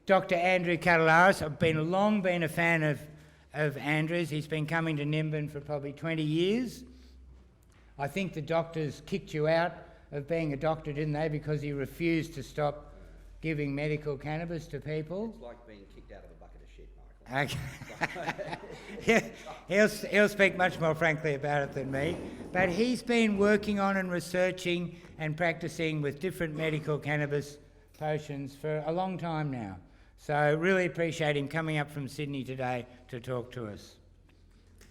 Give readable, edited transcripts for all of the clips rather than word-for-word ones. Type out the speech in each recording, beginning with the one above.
Dr. Andrew Katelaris. I've long been a fan of Andrew's. He's been coming to Nimbin for probably 20 years. I think the doctors kicked you out of being a doctor, didn't they, because you refused to stop giving medical cannabis to people? It's like being kicked out of a bucket of shit, Michael. Okay. He'll speak much more frankly about it than me. But he's been working on and researching and practicing with different medical cannabis potions for a long time now. So really appreciate him coming up from Sydney today to talk to us.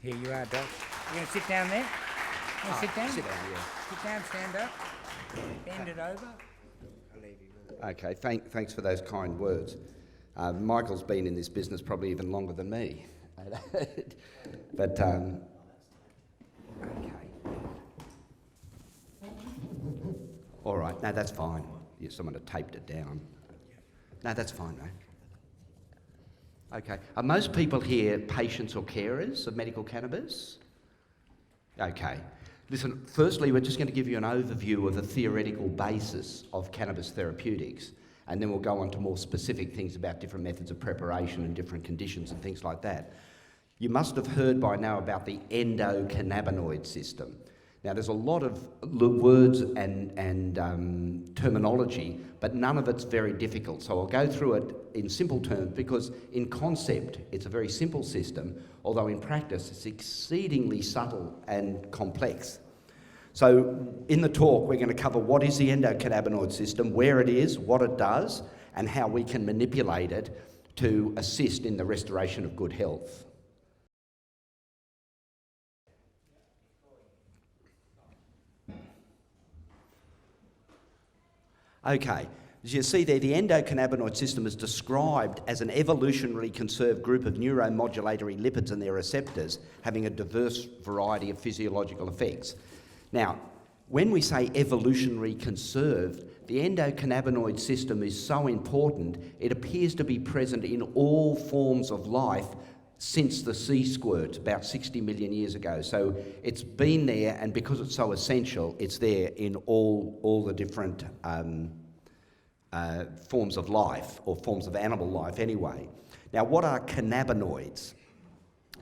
Here you are, Doc. You going to sit down there? You want to sit down? Sit down, yeah. Sit down, stand up, bend it over. I'll leave you with it. Okay, thanks for those kind words. Michael's been in this business probably even longer than me. But, okay. All right, no, that's fine. Yeah, someone had taped it down. No, that's fine, mate. Okay. Are most people here patients or carers of medical cannabis? Okay. Listen, firstly, we're just going to give you an overview of the theoretical basis of cannabis therapeutics, and then we'll go on to more specific things about different methods of preparation and different conditions and things like that. You must have heard by now about the endocannabinoid system. Now, there's a lot of words and terminology, but none of it's very difficult. So I'll go through it in simple terms because in concept, it's a very simple system, although in practice, it's exceedingly subtle and complex. So in the talk, we're going to cover what is the endocannabinoid system, where it is, what it does, and how we can manipulate it to assist in the restoration of good health. Okay, as you see there, the endocannabinoid system is described as an evolutionarily conserved group of neuromodulatory lipids and their receptors having a diverse variety of physiological effects. Now, when we say evolutionarily conserved, the endocannabinoid system is so important, it appears to be present in all forms of life since the sea squirt about 60 million years ago. So it's been there, and because it's so essential, it's there in all the different forms of life, or forms of animal life anyway. Now, what are cannabinoids?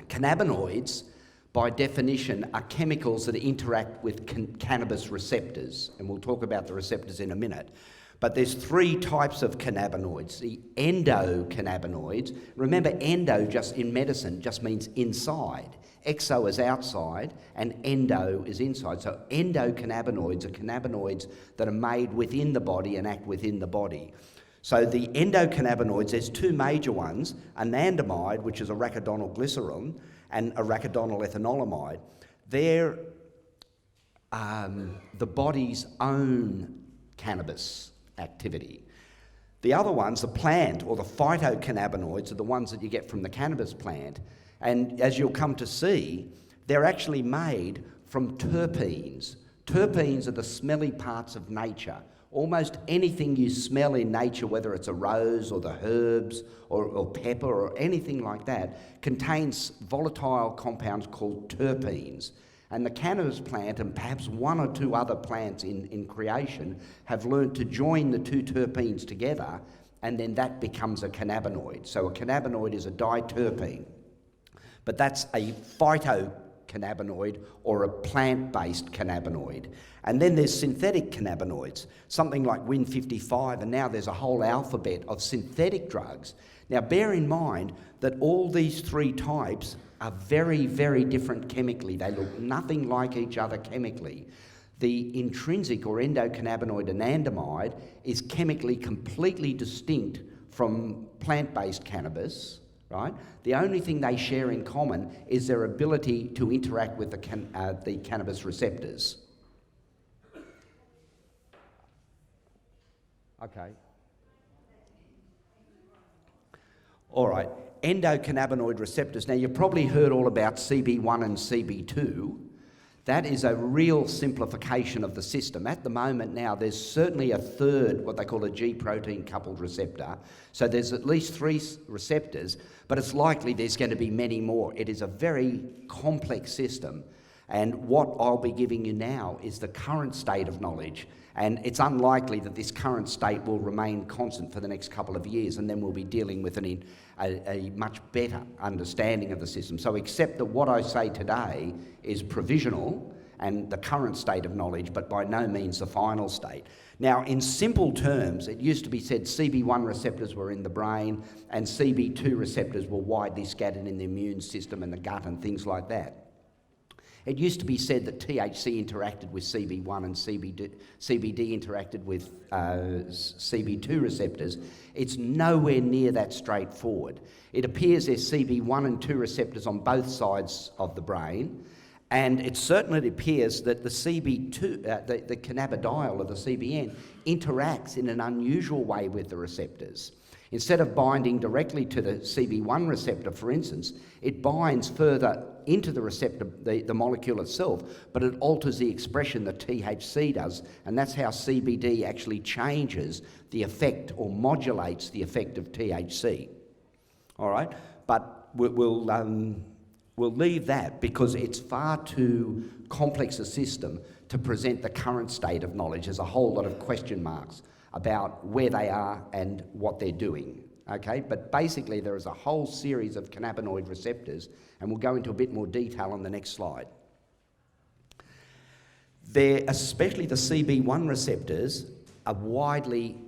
Cannabinoids, by definition, are chemicals that interact with cannabis receptors, and we'll talk about the receptors in a minute. But there's three types of cannabinoids. The endocannabinoids, remember endo just in medicine just means inside. Exo is outside and endo is inside. So endocannabinoids are cannabinoids that are made within the body and act within the body. So the endocannabinoids, there's two major ones, anandamide, which is arachidonyl glycerol, and arachidonyl ethanolamide. They're the body's own cannabis activity. The other ones, the plant or the phytocannabinoids, are the ones that you get from the cannabis plant, and as you'll come to see, they're actually made from terpenes. Terpenes are the smelly parts of nature. Almost anything you smell in nature, whether it's a rose or the herbs or pepper or anything like that, contains volatile compounds called terpenes. And the cannabis plant, and perhaps one or two other plants in creation, have learned to join the two terpenes together, and then that becomes a cannabinoid. So a cannabinoid is a diterpene. But that's a phytocannabinoid or a plant-based cannabinoid. And then there's synthetic cannabinoids, something like Win55, and now there's a whole alphabet of synthetic drugs. Now bear in mind that all these three types are very, very different chemically. They look nothing like each other chemically. The intrinsic or endocannabinoid anandamide is chemically completely distinct from plant-based cannabis, right? The only thing they share in common is their ability to interact with the cannabis receptors. Okay. All right, endocannabinoid receptors. Now, you've probably heard all about CB1 and CB2. That is a real simplification of the system. At the moment now, there's certainly a third, what they call a G protein coupled receptor. So there's at least 3 receptors, but it's likely there's going to be many more. It is a very complex system. And what I'll be giving you now is the current state of knowledge. And it's unlikely that this current state will remain constant for the next couple of years, and then we'll be dealing with a much better understanding of the system. So accept that what I say today is provisional and the current state of knowledge, but by no means the final state. Now, in simple terms, it used to be said CB1 receptors were in the brain and CB2 receptors were widely scattered in the immune system and the gut and things like that. It used to be said that THC interacted with CB1 and CBD interacted with CB2 receptors. It's nowhere near that straightforward. It appears there's CB1 and 2 receptors on both sides of the brain, and it certainly appears that the CB2, the cannabidiol or the CBN, interacts in an unusual way with the receptors. Instead of binding directly to the CB1 receptor, for instance, it binds further into the receptor, the molecule itself, but it alters the expression that THC does, and that's how CBD actually changes the effect or modulates the effect of THC. All right? But we'll leave that because it's far too complex a system to present the current state of knowledge. There's a whole lot of question marks about where they are and what they're doing, okay? But basically there is a whole series of cannabinoid receptors, and we'll go into a bit more detail on the next slide. They're, especially the CB1 receptors, are widely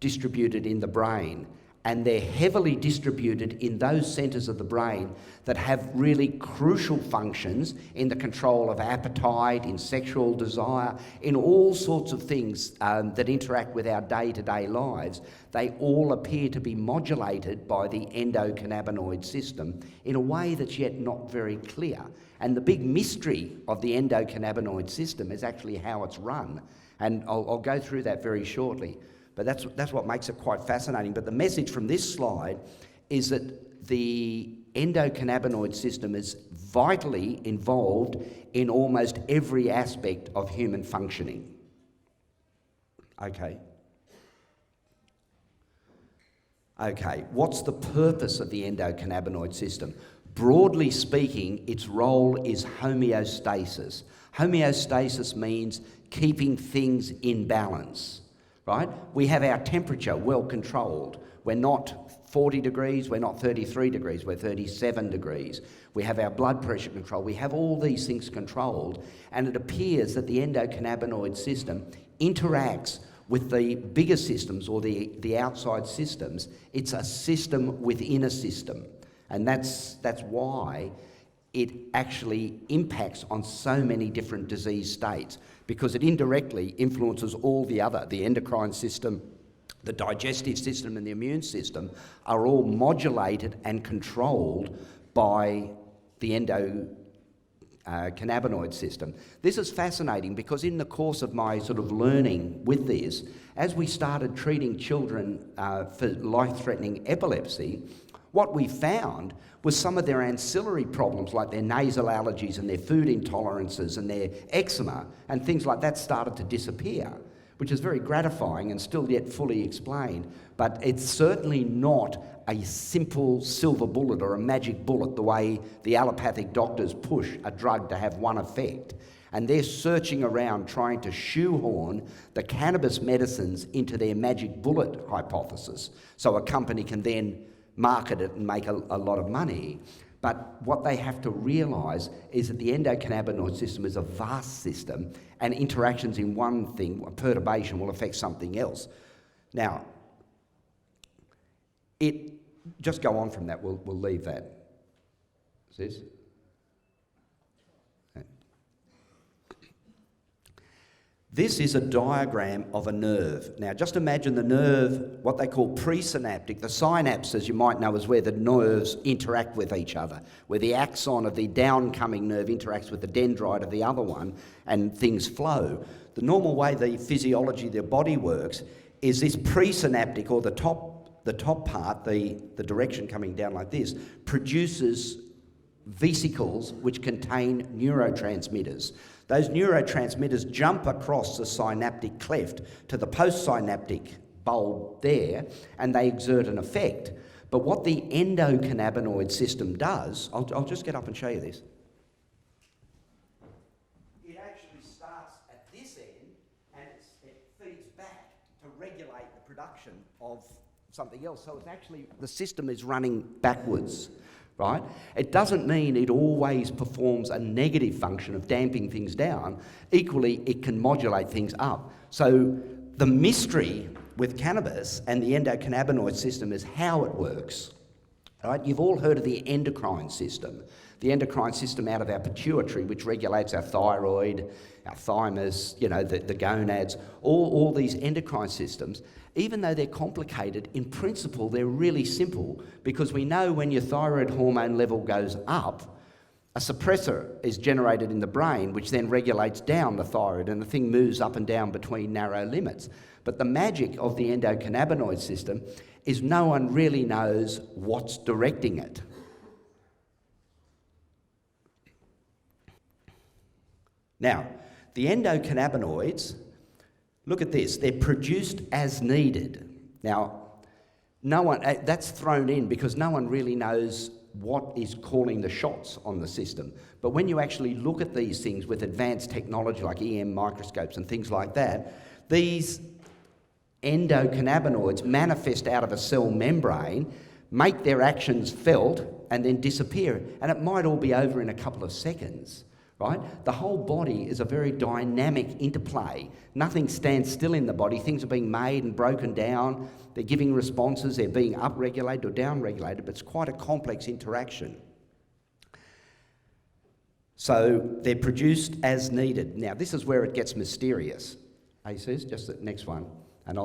distributed in the brain, and they're heavily distributed in those centres of the brain that have really crucial functions in the control of appetite, in sexual desire, in all sorts of things that interact with our day-to-day lives. They all appear to be modulated by the endocannabinoid system in a way that's yet not very clear. And the big mystery of the endocannabinoid system is actually how it's run. And I'll go through that very shortly. But that's what makes it quite fascinating. But the message from this slide is that the endocannabinoid system is vitally involved in almost every aspect of human functioning. Okay. Okay, what's the purpose of the endocannabinoid system? Broadly speaking, its role is homeostasis. Homeostasis means keeping things in balance. Right? We have our temperature well controlled. We're not 40 degrees, we're not 33 degrees, we're 37 degrees. We have our blood pressure controlled. We have all these things controlled, and it appears that the endocannabinoid system interacts with the bigger systems or the outside systems. It's a system within a system, and that's why it actually impacts on so many different disease states, because it indirectly influences all the endocrine system, the digestive system and the immune system are all modulated and controlled by the endocannabinoid system. This is fascinating because in the course of my sort of learning with this, as we started treating children for life-threatening epilepsy, what we found was some of their ancillary problems like their nasal allergies and their food intolerances and their eczema and things like that started to disappear, which is very gratifying and still yet fully explained. But it's certainly not a simple silver bullet or a magic bullet the way the allopathic doctors push a drug to have one effect. And they're searching around trying to shoehorn the cannabis medicines into their magic bullet hypothesis so a company can then market it and make a lot of money. But what they have to realise is that the endocannabinoid system is a vast system, and interactions in one thing, a perturbation, will affect something else. Now, just go on from that, we'll leave that. Sis? This is a diagram of a nerve. Now, just imagine the nerve, what they call presynaptic. The synapse, as you might know, is where the nerves interact with each other, where the axon of the downcoming nerve interacts with the dendrite of the other one, and things flow. The normal way the physiology of the body works is this presynaptic, or the top part, the direction coming down like this, produces vesicles which contain neurotransmitters. Those neurotransmitters jump across the synaptic cleft to the postsynaptic bulb there, and they exert an effect. But what the endocannabinoid system does, I'll just get up and show you this. the production of something else. So it's actually, the system is running backwards, right? It doesn't mean it always performs a negative function of damping things down. Equally, it can modulate things up. So the mystery with cannabis and the endocannabinoid system is how it works, right? You've all heard of the endocrine system. The endocrine system out of our pituitary, which regulates our thyroid, our thymus, the gonads, all these endocrine systems. Even though they're complicated, in principle, they're really simple, because we know when your thyroid hormone level goes up, a suppressor is generated in the brain, which then regulates down the thyroid, and the thing moves up and down between narrow limits. But the magic of the endocannabinoid system is no one really knows what's directing it. Now, the endocannabinoids, look at this, they're produced as needed. Now, no one, that's thrown in because no one really knows what is calling the shots on the system. But when you actually look at these things with advanced technology like EM microscopes and things like that, these endocannabinoids manifest out of a cell membrane, make their actions felt, and then disappear. And it might all be over in a couple of seconds. Right? The whole body is a very dynamic interplay. Nothing stands still in the body. Things are being made and broken down. They're giving responses. They're being upregulated or downregulated, but it's quite a complex interaction. So they're produced as needed. Now, this is where it gets mysterious. Says, just the next one. And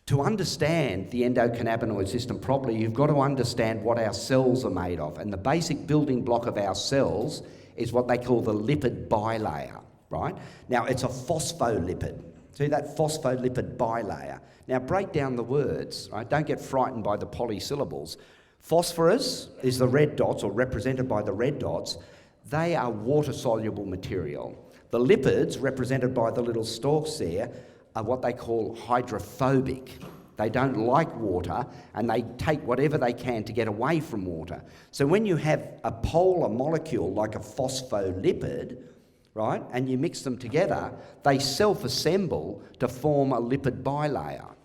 to understand the endocannabinoid system properly, you've got to understand what our cells are made of. And the basic building block of our cells is what they call the lipid bilayer, right? Now, it's a phospholipid. See that phospholipid bilayer? Now, break down the words, right? Don't get frightened by the polysyllables. Phosphorus is the red dots, or represented by the red dots. They are water-soluble material. The lipids, represented by the little stalks there, are what they call hydrophobic. They don't like water, and they take whatever they can to get away from water. So when you have a polar molecule like a phospholipid, right, and you mix them together, they self-assemble to form a lipid bilayer.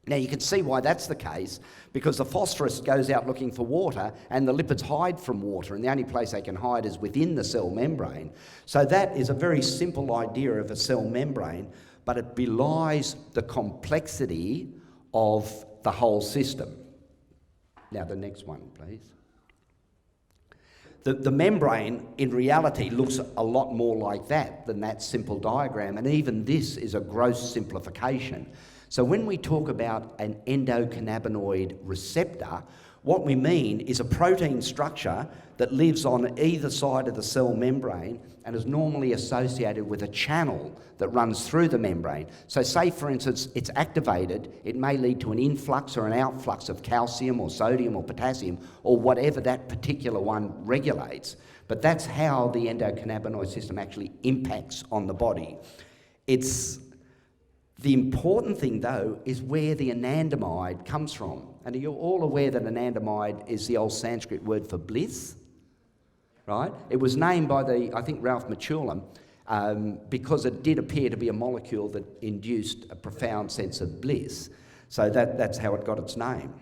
Now you can see why that's the case, because the phosphorus goes out looking for water and the lipids hide from water, and the only place they can hide is within the cell membrane. So that is a very simple idea of a cell membrane, but it belies the complexity of the whole system. Now the next one, please. The membrane, in reality, looks a lot more like that than that simple diagram, and even this is a gross simplification. So when we talk about an endocannabinoid receptor, what we mean is a protein structure that lives on either side of the cell membrane and is normally associated with a channel that runs through the membrane. So say, for instance, it's activated, it may lead to an influx or an outflux of calcium or sodium or potassium or whatever that particular one regulates. But that's how the endocannabinoid system actually impacts on the body. The important thing, though, is where the anandamide comes from. And you're all aware that anandamide is the old Sanskrit word for bliss, right? It was named by I think Ralph Matulam, because it did appear to be a molecule that induced a profound sense of bliss. So that's how it got its name.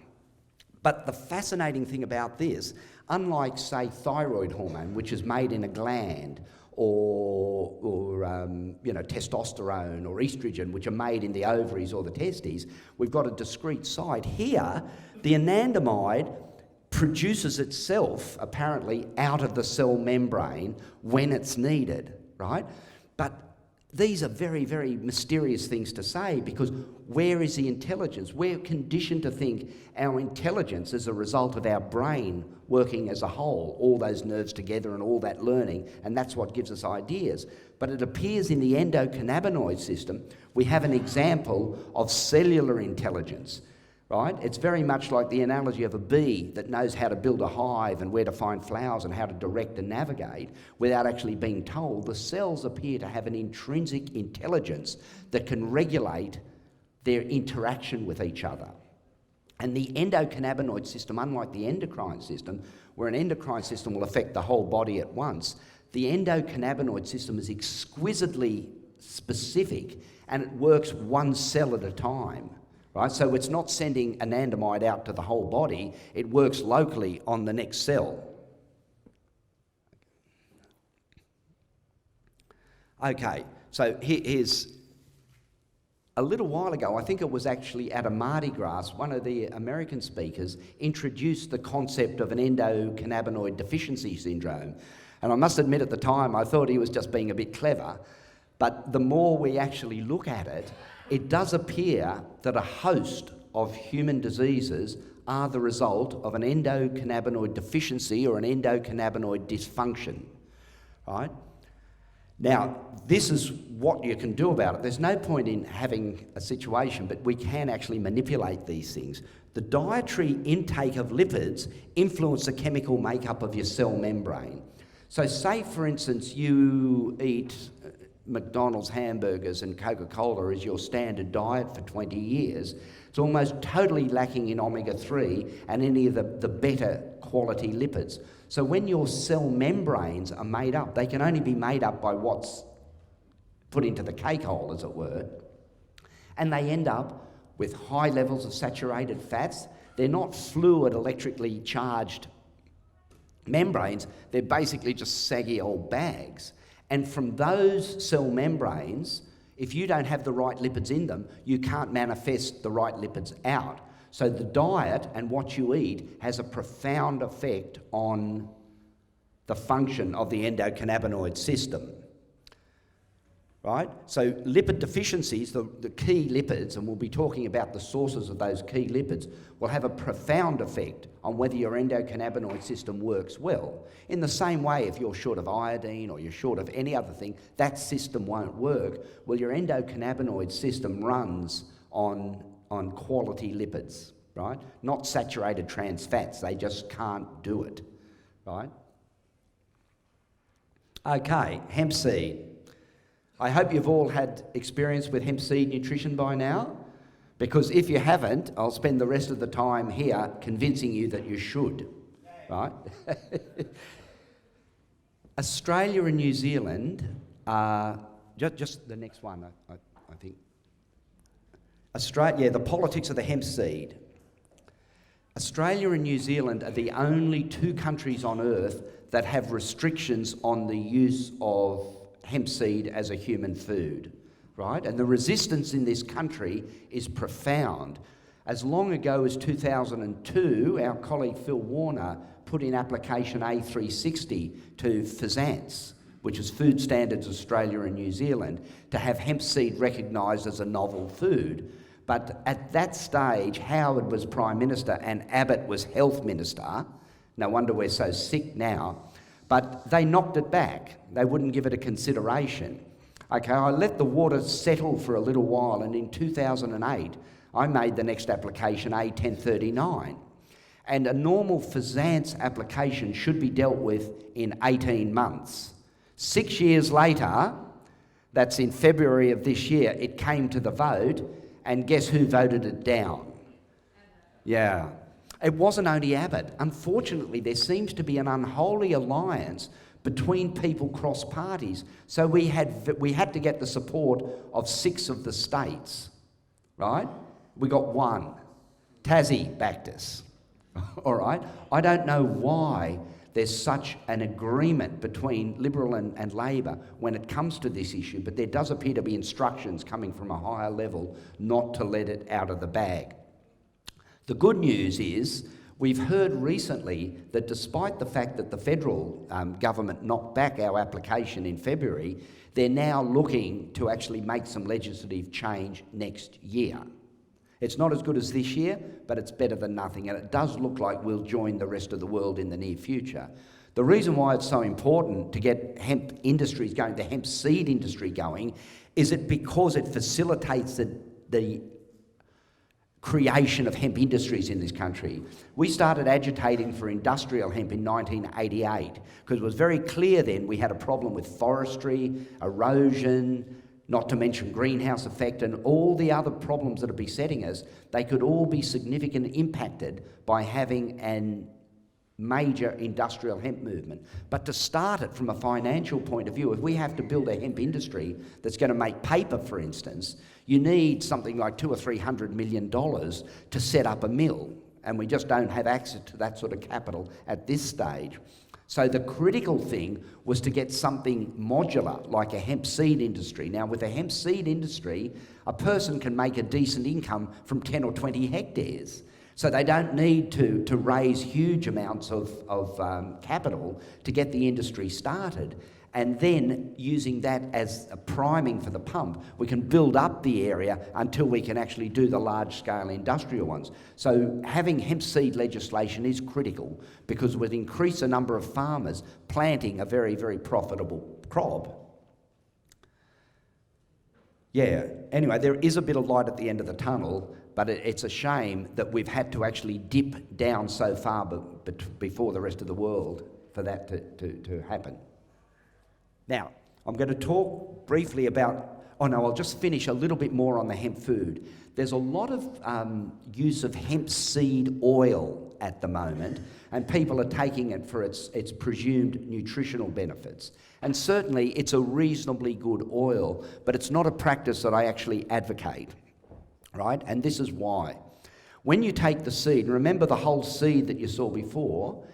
But the fascinating thing about this, unlike, say, thyroid hormone, which is made in a gland, or testosterone or estrogen, which are made in the ovaries or the testes, we've got a discrete site. Here, the anandamide produces itself, apparently, out of the cell membrane when it's needed, right? But these are very, very mysterious things to say, because where is the intelligence? We're conditioned to think our intelligence is a result of our brain working as a whole, all those nerves together and all that learning, and that's what gives us ideas. But it appears in the endocannabinoid system, we have an example of cellular intelligence, right? It's very much like the analogy of a bee that knows how to build a hive and where to find flowers and how to direct and navigate without actually being told. The cells appear to have an intrinsic intelligence that can regulate their interaction with each other. And the endocannabinoid system, unlike the endocrine system, where an endocrine system will affect the whole body at once, the endocannabinoid system is exquisitely specific and it works one cell at a time, right? So it's not sending anandamide out to the whole body, it works locally on the next cell. Okay, so here's a little while ago, I think it was actually at a Mardi Gras, one of the American speakers introduced the concept of an endocannabinoid deficiency syndrome. And I must admit at the time I thought he was just being a bit clever, but the more we actually look at it, it does appear that a host of human diseases are the result of an endocannabinoid deficiency or an endocannabinoid dysfunction, right? Now, this is what you can do about it. There's no point in having a situation, but we can actually manipulate these things. The dietary intake of lipids influence the chemical makeup of your cell membrane. So say, for instance, you eat McDonald's hamburgers and Coca-Cola as your standard diet for 20 years. It's almost totally lacking in omega-3 and any of the better quality lipids. So when your cell membranes are made up, they can only be made up by what's put into the cake hole, as it were, and they end up with high levels of saturated fats. They're not fluid, electrically charged membranes, they're basically just saggy old bags. And from those cell membranes, if you don't have the right lipids in them, you can't manifest the right lipids out. So the diet and what you eat has a profound effect on the function of the endocannabinoid system, right? So lipid deficiencies, the key lipids, and we'll be talking about the sources of those key lipids, will have a profound effect on whether your endocannabinoid system works well. In the same way, if you're short of iodine or you're short of any other thing, that system won't work. Well, your endocannabinoid system runs on quality lipids, right? Not saturated trans fats. They just can't do it, right? Okay, hemp seed. I hope you've all had experience with hemp seed nutrition by now, because if you haven't, I'll spend the rest of the time here convincing you that you should, right? Australia and New Zealand are, just the next one, I think. Australia, the politics of the hemp seed. Australia and New Zealand are the only two countries on earth that have restrictions on the use of hemp seed as a human food, right? And the resistance in this country is profound. As long ago as 2002, our colleague Phil Warner put in application A360 to FSANZ, which is Food Standards Australia and New Zealand, to have hemp seed recognised as a novel food. But at that stage, Howard was Prime Minister and Abbott was Health Minister. No wonder we're so sick now. But they knocked it back. They wouldn't give it a consideration. Okay, I let the water settle for a little while, and in 2008, I made the next application, A1039. And a normal FSANZ application should be dealt with in 18 months. 6 years later, that's in February of this year, it came to the vote, and guess who voted it down? Yeah. It wasn't only Abbott. Unfortunately, there seems to be an unholy alliance between people cross parties. So we had to get the support of 6 of the states, right? We got 1. Tassie backed us, all right? I don't know why there's such an agreement between Liberal and Labor when it comes to this issue, but there does appear to be instructions coming from a higher level not to let it out of the bag. The good news is we've heard recently that despite the fact that the federal government knocked back our application in February, they're now looking to actually make some legislative change next year. It's not as good as this year, but it's better than nothing, and it does look like we'll join the rest of the world in the near future. The reason why it's so important to get hemp industries going, the hemp seed industry going, is it because it facilitates the creation of hemp industries in this country. We started agitating for industrial hemp in 1988 because it was very clear then we had a problem with forestry, erosion, not to mention greenhouse effect and all the other problems that are besetting us. They could all be significantly impacted by having an major industrial hemp movement. But to start it from a financial point of view, if we have to build a hemp industry that's going to make paper, for instance, you need something like $200 or $300 million to set up a mill, and we just don't have access to that sort of capital at this stage. So the critical thing was to get something modular, like a hemp seed industry. Now, with a hemp seed industry, a person can make a decent income from 10 or 20 hectares. So they don't need to raise huge amounts of capital to get the industry started. And then, using that as a priming for the pump, we can build up the area until we can actually do the large-scale industrial ones. So having hemp seed legislation is critical, because it would increase the number of farmers planting a very, very profitable crop. Yeah, anyway, there is a bit of light at the end of the tunnel, but it's a shame that we've had to actually dip down so far before the rest of the world for that to happen. Now, I'm going to talk briefly about, I'll just finish a little bit more on the hemp food. There's a lot of use of hemp seed oil at the moment, and people are taking it for its presumed nutritional benefits. And certainly it's a reasonably good oil, but it's not a practice that I actually advocate, right? And this is why. When you take the seed, remember the whole seed that you saw before,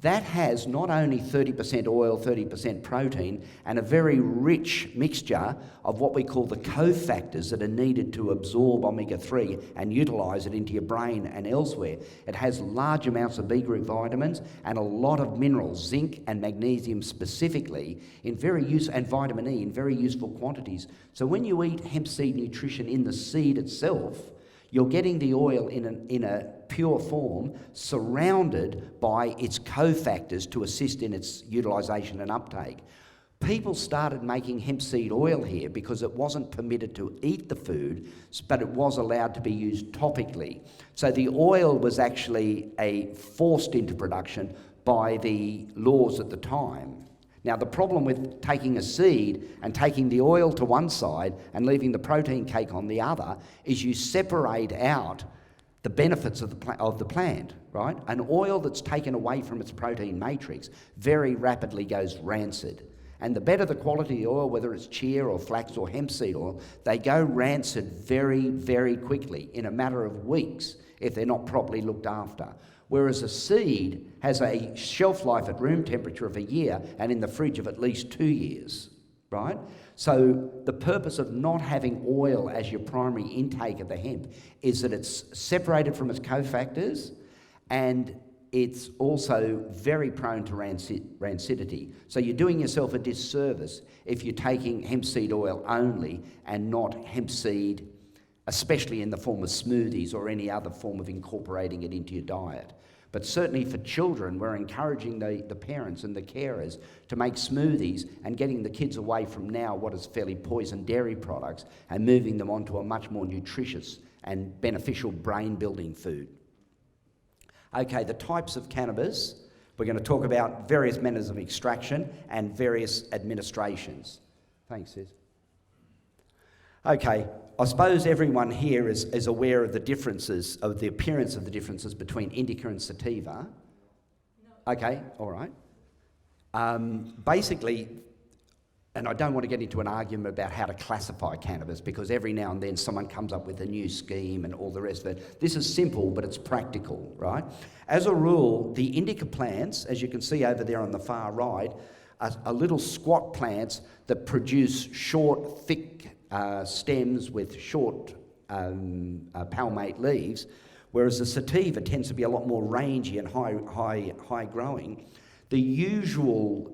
that has not only 30% oil, 30% protein, and a very rich mixture of what we call the cofactors that are needed to absorb omega-3 and utilise it into your brain and elsewhere. It has large amounts of B group vitamins and a lot of minerals, zinc and magnesium specifically, and vitamin E in very useful quantities. So when you eat hemp seed nutrition in the seed itself, you're getting the oil in a pure form, surrounded by its cofactors to assist in its utilisation and uptake. People started making hemp seed oil here because it wasn't permitted to eat the food, but it was allowed to be used topically. So the oil was actually forced into production by the laws at the time. Now, the problem with taking a seed and taking the oil to one side and leaving the protein cake on the other is you separate out the benefits of the plant, right? An oil that's taken away from its protein matrix very rapidly goes rancid. And the better the quality of the oil, whether it's chia or flax or hemp seed oil, they go rancid very, very quickly, in a matter of weeks, if they're not properly looked after. Whereas a seed has a shelf life at room temperature of a year and in the fridge of at least 2 years, right? So the purpose of not having oil as your primary intake of the hemp is that it's separated from its cofactors, and it's also very prone to rancidity. So you're doing yourself a disservice if you're taking hemp seed oil only and not hemp seed, especially in the form of smoothies or any other form of incorporating it into your diet. But certainly for children, we're encouraging the parents and the carers to make smoothies and getting the kids away from now what is fairly poison dairy products and moving them onto a much more nutritious and beneficial brain-building food. Okay, the types of cannabis. We're going to talk about various methods of extraction and various administrations. Thanks, Sis. Okay, I suppose everyone here is aware of the differences, of the appearance of the differences between indica and sativa. No. Okay, all right. Basically, and I don't want to get into an argument about how to classify cannabis, because every now and then someone comes up with a new scheme and all the rest of it. This is simple, but it's practical, right? As a rule, the indica plants, as you can see over there on the far right, are little squat plants that produce short, thick stems with short palmate leaves, whereas the sativa tends to be a lot more rangy and high growing. The usual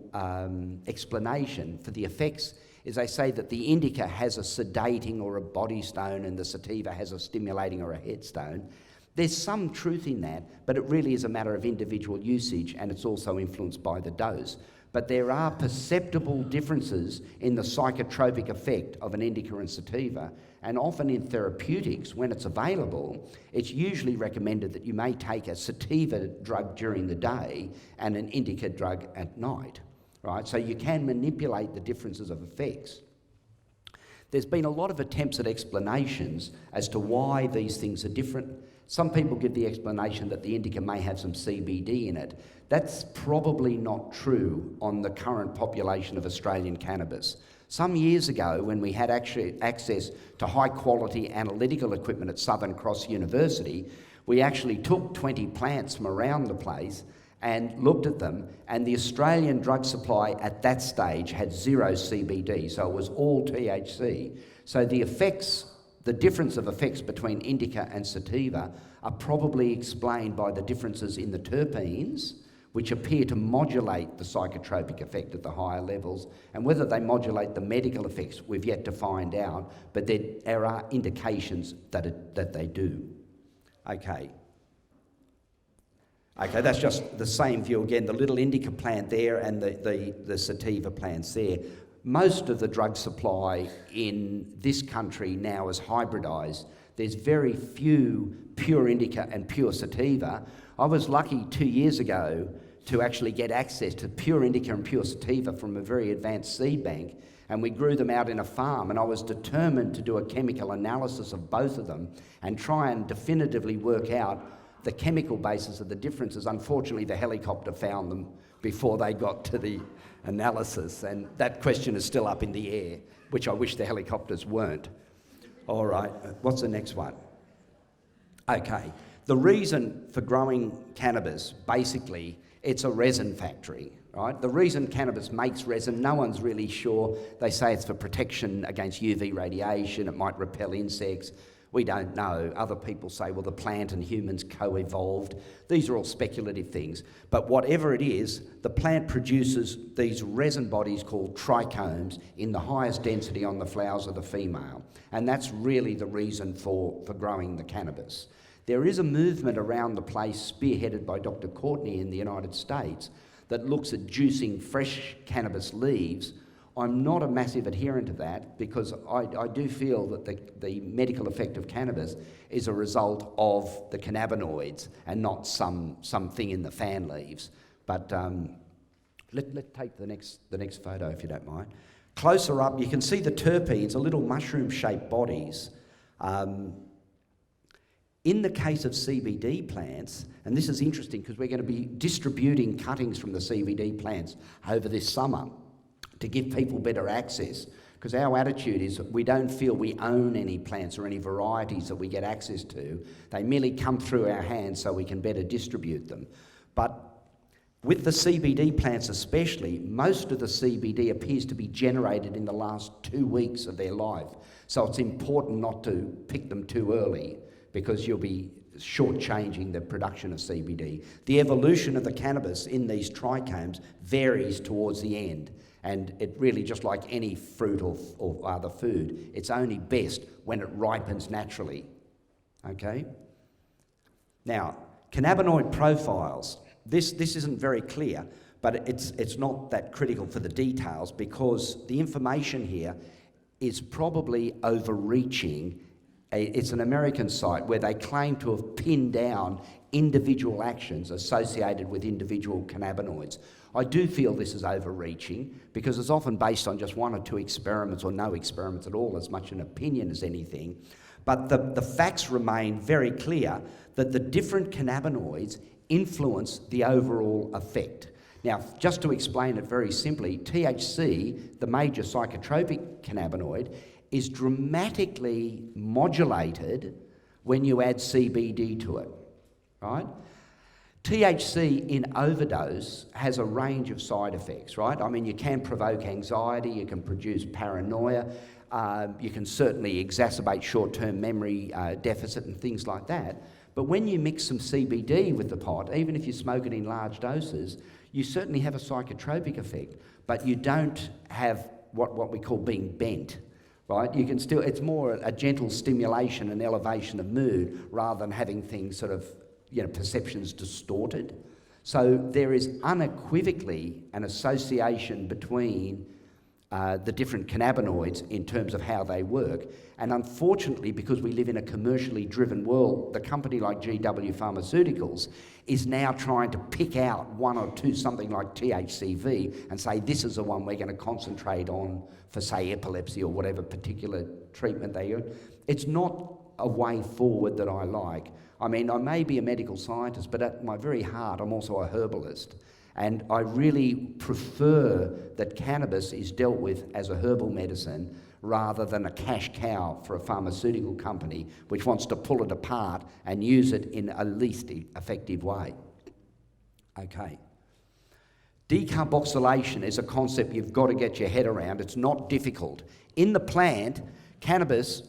explanation for the effects is they say that the indica has a sedating or a body stone and the sativa has a stimulating or a headstone. There's some truth in that, but it really is a matter of individual usage, and it's also influenced by the dose. But there are perceptible differences in the psychotropic effect of an indica and sativa, and often in therapeutics, when it's available, it's usually recommended that you may take a sativa drug during the day and an indica drug at night, right? So you can manipulate the differences of effects. There's been a lot of attempts at explanations as to why these things are different. Some people give the explanation that the indica may have some CBD in it. That's probably not true on the current population of Australian cannabis. Some years ago, when we had actually access to high-quality analytical equipment at Southern Cross University, we actually took 20 plants from around the place and looked at them, and the Australian drug supply at that stage had 0 CBD, so it was all THC. So the effects, the difference of effects between indica and sativa are probably explained by the differences in the terpenes, which appear to modulate the psychotropic effect at the higher levels, and whether they modulate the medical effects, we've yet to find out, but there are indications that they do. Okay, that's just the same view again, the little indica plant there and the sativa plants there. Most of the drug supply in this country now is hybridised. There's very few pure indica and pure sativa. I was lucky 2 years ago to actually get access to pure indica and pure sativa from a very advanced seed bank, and we grew them out in a farm, and I was determined to do a chemical analysis of both of them and try and definitively work out the chemical basis of the differences. Unfortunately, the helicopter found them before they got to the analysis, and that question is still up in the air, which I wish the helicopters weren't. All right, what's the next one? Okay, the reason for growing cannabis, basically, it's a resin factory, right? The reason cannabis makes resin, no one's really sure. They say it's for protection against UV radiation, it might repel insects. We don't know. Other people say, well, the plant and humans co-evolved. These are all speculative things. But whatever it is, the plant produces these resin bodies called trichomes in the highest density on the flowers of the female. And that's really the reason for growing the cannabis. There is a movement around the place spearheaded by Dr. Courtney in the United States that looks at juicing fresh cannabis leaves. I'm not a massive adherent to that because I do feel that the medical effect of cannabis is a result of the cannabinoids and not something in the fan leaves. But let's take the next photo if you don't mind. Closer up, you can see the terpenes, are little mushroom-shaped bodies. In the case of CBD plants, and this is interesting because we're going to be distributing cuttings from the CBD plants over this summer to give people better access, because our attitude is we don't feel we own any plants or any varieties that we get access to. They merely come through our hands so we can better distribute them. But with the CBD plants especially, most of the CBD appears to be generated in the last 2 weeks of their life. So it's important not to pick them too early because you'll be shortchanging the production of CBD. The evolution of the cannabis in these trichomes varies towards the end. And it really, just like any fruit or other food, it's only best when it ripens naturally, okay? Now, cannabinoid profiles. This isn't very clear, but it's not that critical for the details because the information here is probably overreaching. It's an American site where they claim to have pinned down individual actions associated with individual cannabinoids. I do feel this is overreaching because it's often based on just 1 or 2 experiments or no experiments at all, as much an opinion as anything. But the facts remain very clear that the different cannabinoids influence the overall effect. Now, just to explain it very simply, THC, the major psychotropic cannabinoid, is dramatically modulated when you add CBD to it, right? THC in overdose has a range of side effects, right? I mean, you can provoke anxiety, you can produce paranoia, you can certainly exacerbate short-term memory deficit and things like that. But when you mix some CBD with the pot, even if you smoke it in large doses, you certainly have a psychotropic effect, but you don't have what we call being bent, right? You can still, it's more a gentle stimulation and elevation of mood rather than having things sort of, perceptions distorted. So there is unequivocally an association between the different cannabinoids in terms of how they work. And unfortunately, because we live in a commercially driven world, the company like GW Pharmaceuticals is now trying to pick out 1 or 2, something like THCV, and say this is the one we're going to concentrate on for, say, epilepsy or whatever particular treatment they use. It's not a way forward that I like. I mean, I may be a medical scientist, but at my very heart, I'm also a herbalist. And I really prefer that cannabis is dealt with as a herbal medicine rather than a cash cow for a pharmaceutical company which wants to pull it apart and use it in a least effective way. Okay. Decarboxylation is a concept you've got to get your head around. It's not difficult. In the plant, cannabis,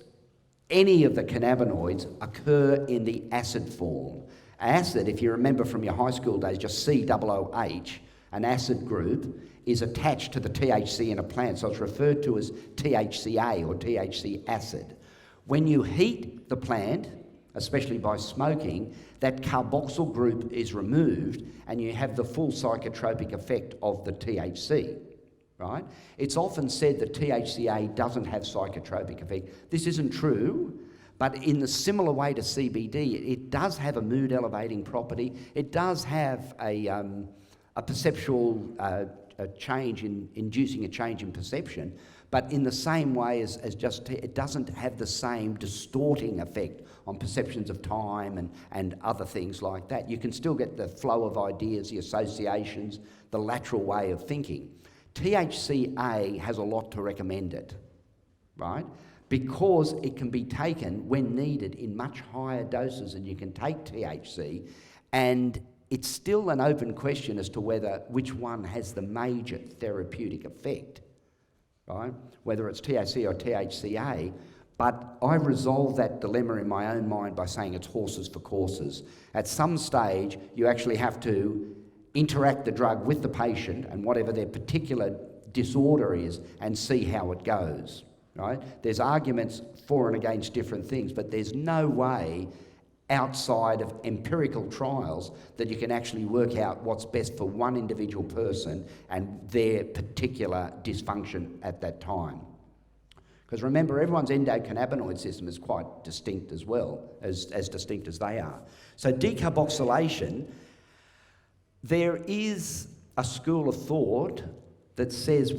any of the cannabinoids occur in the acid form. Acid, if you remember from your high school days, just COOH, an acid group, is attached to the THC in a plant, so it's referred to as THCA or THC acid. When you heat the plant, especially by smoking, that carboxyl group is removed and you have the full psychotropic effect of the THC, right? It's often said that THCA doesn't have psychotropic effect. This isn't true, but in the similar way to CBD, it does have a mood elevating property. It does have a perceptual change in inducing a change in perception, but in the same way as just it doesn't have the same distorting effect on perceptions of time and other things like that. You can still get the flow of ideas, the associations, the lateral way of thinking. THCA has a lot to recommend it, right? Because it can be taken when needed in much higher doses than you can take THC, and it's still an open question as to which one has the major therapeutic effect, right? Whether it's THC or THCA, but I resolve that dilemma in my own mind by saying it's horses for courses. At some stage, you actually have to interact the drug with the patient and whatever their particular disorder is and see how it goes, right? There's arguments for and against different things, but there's no way outside of empirical trials that you can actually work out what's best for one individual person and their particular dysfunction at that time. Because remember, everyone's endocannabinoid system is quite distinct as well, as distinct as they are. So decarboxylation, there is a school of thought that says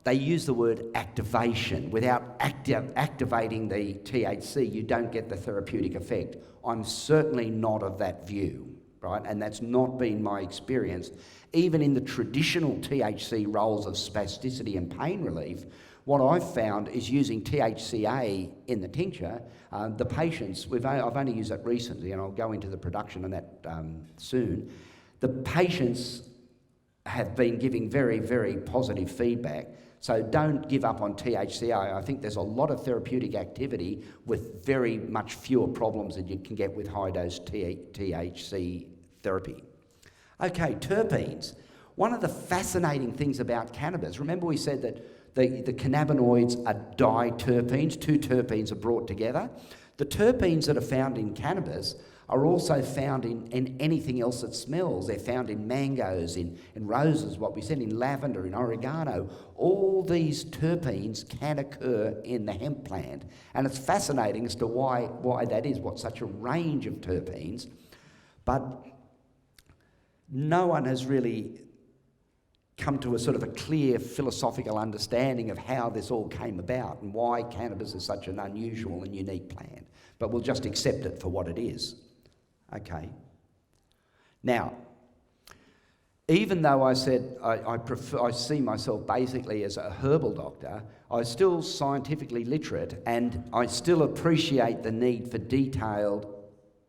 they use the word activation. Without activating the THC, you don't get the therapeutic effect. I'm certainly not of that view, right? And that's not been my experience. Even in the traditional THC roles of spasticity and pain relief, what I've found is using THCA in the tincture, the patients, I've only used that recently, and I'll go into the production on that soon. The patients have been giving very, very positive feedback. So don't give up on THCA. I think there's a lot of therapeutic activity with very much fewer problems that you can get with high-dose THC therapy. Okay, terpenes. One of the fascinating things about cannabis, remember we said that the cannabinoids are diterpenes, two terpenes are brought together. The terpenes that are found in cannabis are also found in anything else that smells. They're found in mangoes, in roses, what we said, in lavender, in oregano. All these terpenes can occur in the hemp plant. And it's fascinating as to why that is, what such a range of terpenes. But no one has really come to a sort of a clear philosophical understanding of how this all came about and why cannabis is such an unusual and unique plant. But we'll just accept it for what it is. Okay. Now, even though I said I see myself basically as a herbal doctor, I'm still scientifically literate and I still appreciate the need for detailed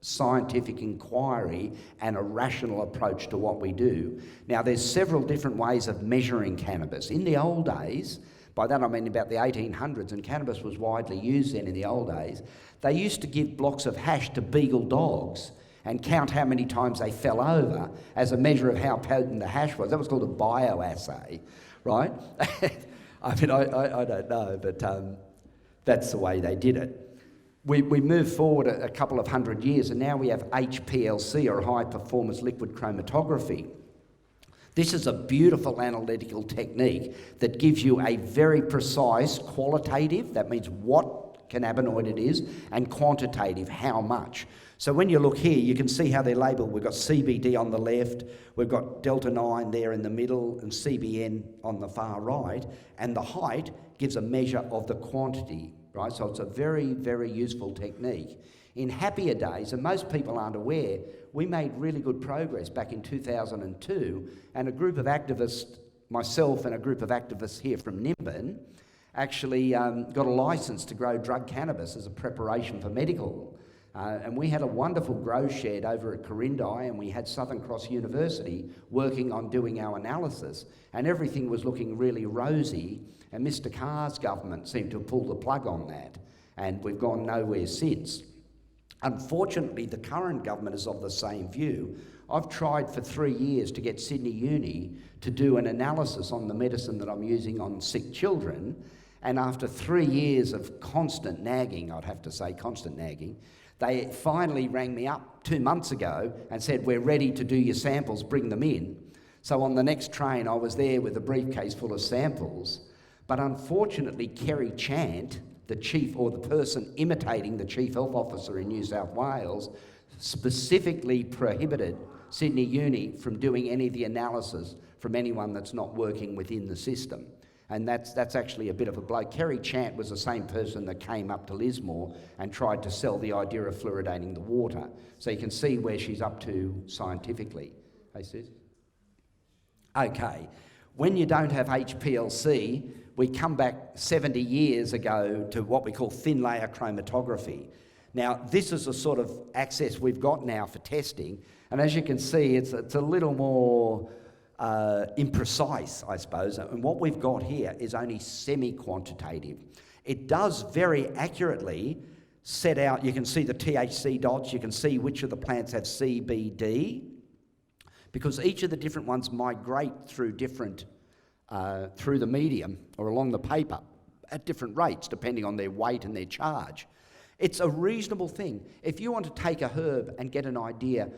scientific inquiry and a rational approach to what we do. Now, there's several different ways of measuring cannabis. In the old days, by that I mean about the 1800s, and cannabis was widely used then in the old days, they used to give blocks of hash to beagle dogs and count how many times they fell over as a measure of how potent the hash was. That was called a bioassay, right? I mean, I don't know, but that's the way they did it. We moved forward a couple of hundred years, and now we have HPLC, or high-performance liquid chromatography. This is a beautiful analytical technique that gives you a very precise qualitative, that means what cannabinoid it is, and quantitative, how much. So when you look here, you can see how they're labelled. We've got CBD on the left, we've got delta-9 there in the middle, and CBN on the far right, and the height gives a measure of the quantity, right? So it's a very, very useful technique. In happier days, and most people aren't aware, we made really good progress back in 2002, and a group of activists, myself and a group of activists here from Nimbin, actually got a license to grow drug cannabis as a preparation for medical. And we had a wonderful grow shed over at Corindi, and we had Southern Cross University working on doing our analysis, and everything was looking really rosy, and Mr Carr's government seemed to have pulled the plug on that, and we've gone nowhere since. Unfortunately, the current government is of the same view. I've tried for 3 years to get Sydney Uni to do an analysis on the medicine that I'm using on sick children, and after 3 years of constant nagging, I'd have to say constant nagging, they finally rang me up 2 months ago and said, we're ready to do your samples, bring them in. So on the next train, I was there with a briefcase full of samples, but unfortunately Kerry Chant, the chief, or the person imitating the Chief Health Officer in New South Wales, specifically prohibited Sydney Uni from doing any of the analysis from anyone that's not working within the system. And that's actually a bit of a blow. Kerry Chant was the same person that came up to Lismore and tried to sell the idea of fluoridating the water. So you can see where she's up to scientifically. Hey, sis? Okay. When you don't have HPLC, we come back 70 years ago to what we call thin layer chromatography. Now, this is the sort of access we've got now for testing, and as you can see, it's a little more imprecise, I suppose, and what we've got here is only semi-quantitative. It does very accurately set out, you can see the THC dots, you can see which of the plants have CBD, because each of the different ones migrate through through the medium or along the paper at different rates depending on their weight and their charge. It's a reasonable thing. If you want to take a herb and get an idea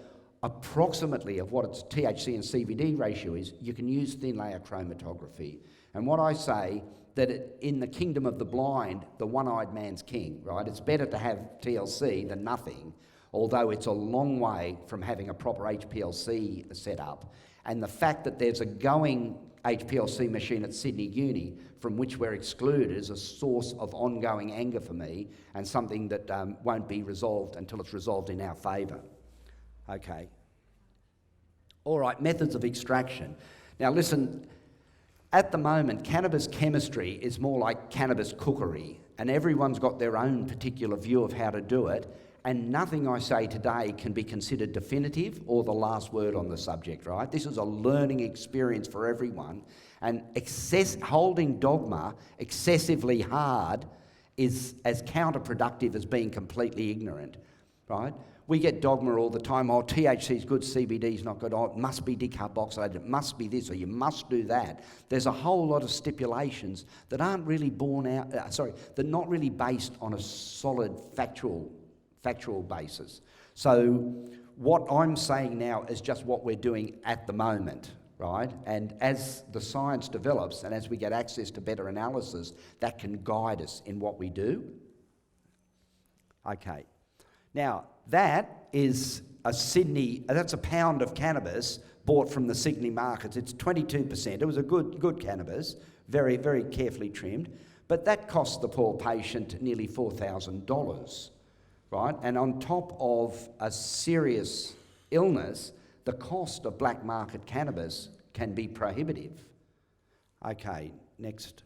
approximately of what its THC and CBD ratio is, you can use thin layer chromatography. And what I say, that in the kingdom of the blind, the one-eyed man's king, right? It's better to have TLC than nothing, although it's a long way from having a proper HPLC set up. And the fact that there's a going HPLC machine at Sydney Uni from which we're excluded is a source of ongoing anger for me, and something that won't be resolved until it's resolved in our favour. Okay. All right, methods of extraction. Now listen, at the moment, cannabis chemistry is more like cannabis cookery, and everyone's got their own particular view of how to do it, and nothing I say today can be considered definitive or the last word on the subject, right? This is a learning experience for everyone, and holding dogma excessively hard is as counterproductive as being completely ignorant, right? We get dogma all the time, oh, THC is good, CBD is not good, oh, it must be decarboxylated, it must be this, or you must do that. There's a whole lot of stipulations that aren't really they're not really based on a solid factual basis. So what I'm saying now is just what we're doing at the moment, right? And as the science develops and as we get access to better analysis, that can guide us in what we do. Okay. Now, that is that's a pound of cannabis bought from the Sydney markets. It's 22%. It was a good cannabis, very, very carefully trimmed, but that cost the poor patient nearly $4,000, right? And on top of a serious illness, the cost of black market cannabis can be prohibitive. Okay, next.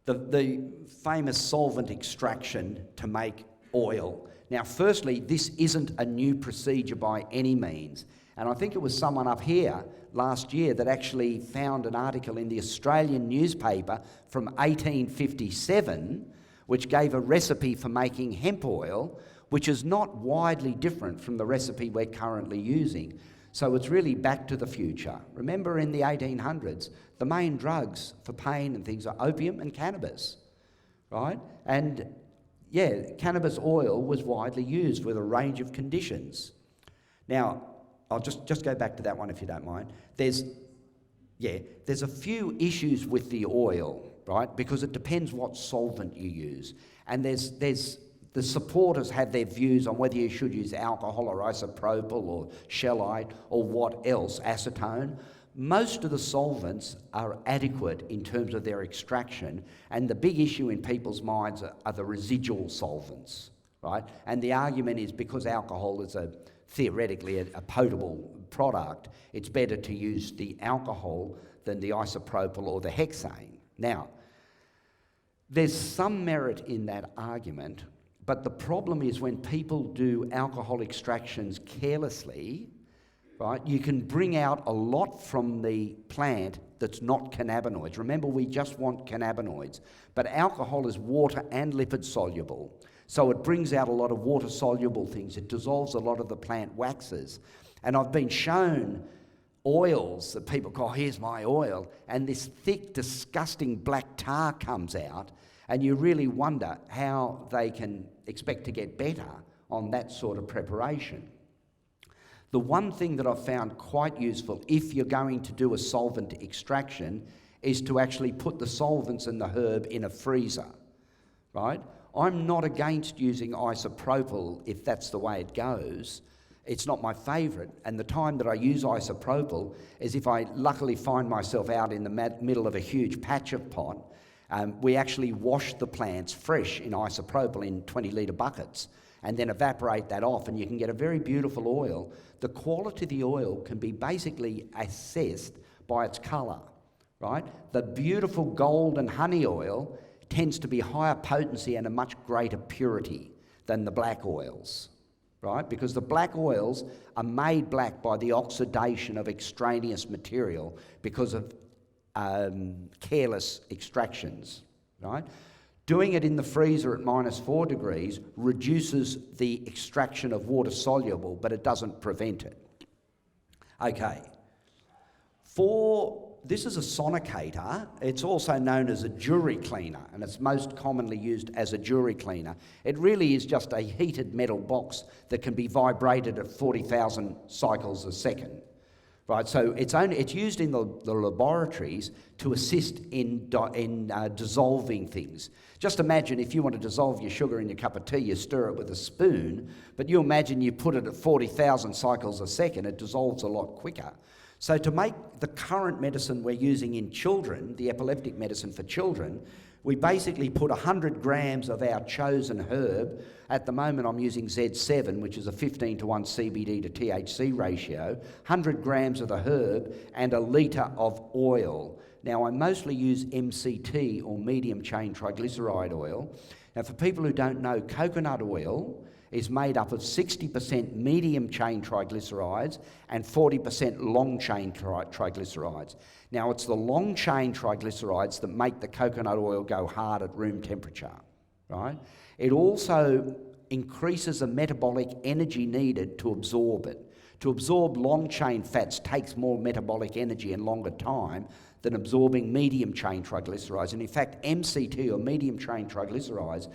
The famous solvent extraction to make oil. Now, firstly, this isn't a new procedure by any means. And I think it was someone up here last year that actually found an article in the Australian newspaper from 1857, which gave a recipe for making hemp oil, which is not widely different from the recipe we're currently using. So it's really back to the future. Remember, in the 1800s, the main drugs for pain and things are opium and cannabis, right? And yeah, cannabis oil was widely used with a range of conditions. Now, I'll just go back to that one if you don't mind. There's a few issues with the oil, right? Because it depends what solvent you use. And the supporters have their views on whether you should use alcohol or isopropyl or shellite or what else, acetone. most of the solvents are adequate in terms of their extraction, and the big issue in people's minds are the residual solvents, right? And the argument is because alcohol is theoretically a potable product, it's better to use the alcohol than the isopropyl or the hexane. Now, there's some merit in that argument, but the problem is when people do alcohol extractions carelessly, right, you can bring out a lot from the plant that's not cannabinoids. Remember, we just want cannabinoids, but alcohol is water and lipid soluble, so it brings out a lot of water soluble things. It dissolves a lot of the plant waxes. And I've been shown oils that people go, oh, here's my oil, and this thick, disgusting black tar comes out, and you really wonder how they can expect to get better on that sort of preparation. The one thing that I've found quite useful if you're going to do a solvent extraction is to actually put the solvents and the herb in a freezer, right? I'm not against using isopropyl if that's the way it goes. It's not my favourite, and the time that I use isopropyl is if I luckily find myself out in the middle of a huge patch of pot. We actually wash the plants fresh in isopropyl in 20-litre buckets and then evaporate that off, and you can get a very beautiful oil. The quality of the oil can be basically assessed by its colour, right? The beautiful golden honey oil tends to be higher potency and a much greater purity than the black oils, right? Because the black oils are made black by the oxidation of extraneous material because of careless extractions, right? Doing it in the freezer at -4 degrees reduces the extraction of water soluble, but it doesn't prevent it. Okay. This is a sonicator. It's also known as a jury cleaner, and it's most commonly used as a jury cleaner. It really is just a heated metal box that can be vibrated at 40,000 cycles a second. Right, so it's used in the laboratories to assist in dissolving things. Just imagine if you want to dissolve your sugar in your cup of tea, you stir it with a spoon, but you imagine you put it at 40,000 cycles a second, it dissolves a lot quicker. So to make the current medicine we're using in children, the epileptic medicine for children, we basically put 100 grams of our chosen herb. At the moment I'm using Z7, which is a 15:1 CBD to THC ratio, 100 grams of the herb and a litre of oil. Now I mostly use MCT or medium chain triglyceride oil. Now for people who don't know, coconut oil is made up of 60% medium chain triglycerides and 40% long chain triglycerides. Now it's the long chain triglycerides that make the coconut oil go hard at room temperature, right? It also increases the metabolic energy needed to absorb it. To absorb long chain fats takes more metabolic energy and longer time than absorbing medium chain triglycerides. And in fact, MCT or medium chain triglycerides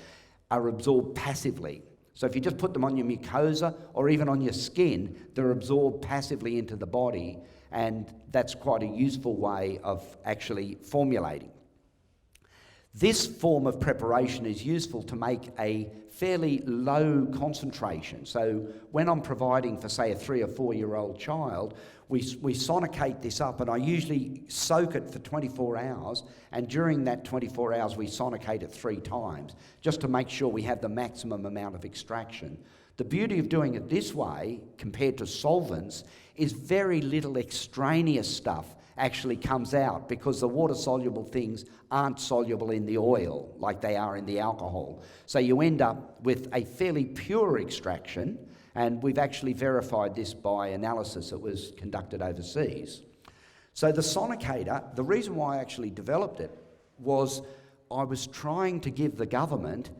are absorbed passively. So if you just put them on your mucosa or even on your skin, they're absorbed passively into the body, and that's quite a useful way of actually formulating. This form of preparation is useful to make a fairly low concentration. So when I'm providing for, say, a 3 or 4 year old child, we sonicate this up, and I usually soak it for 24 hours, and during that 24 hours we sonicate it 3 times, just to make sure we have the maximum amount of extraction. The beauty of doing it this way, compared to solvents, is very little extraneous stuff actually comes out, because the water-soluble things aren't soluble in the oil like they are in the alcohol. So you end up with a fairly pure extraction, and we've actually verified this by analysis that was conducted overseas. So the sonicator, the reason why I actually developed it was I was trying to give the government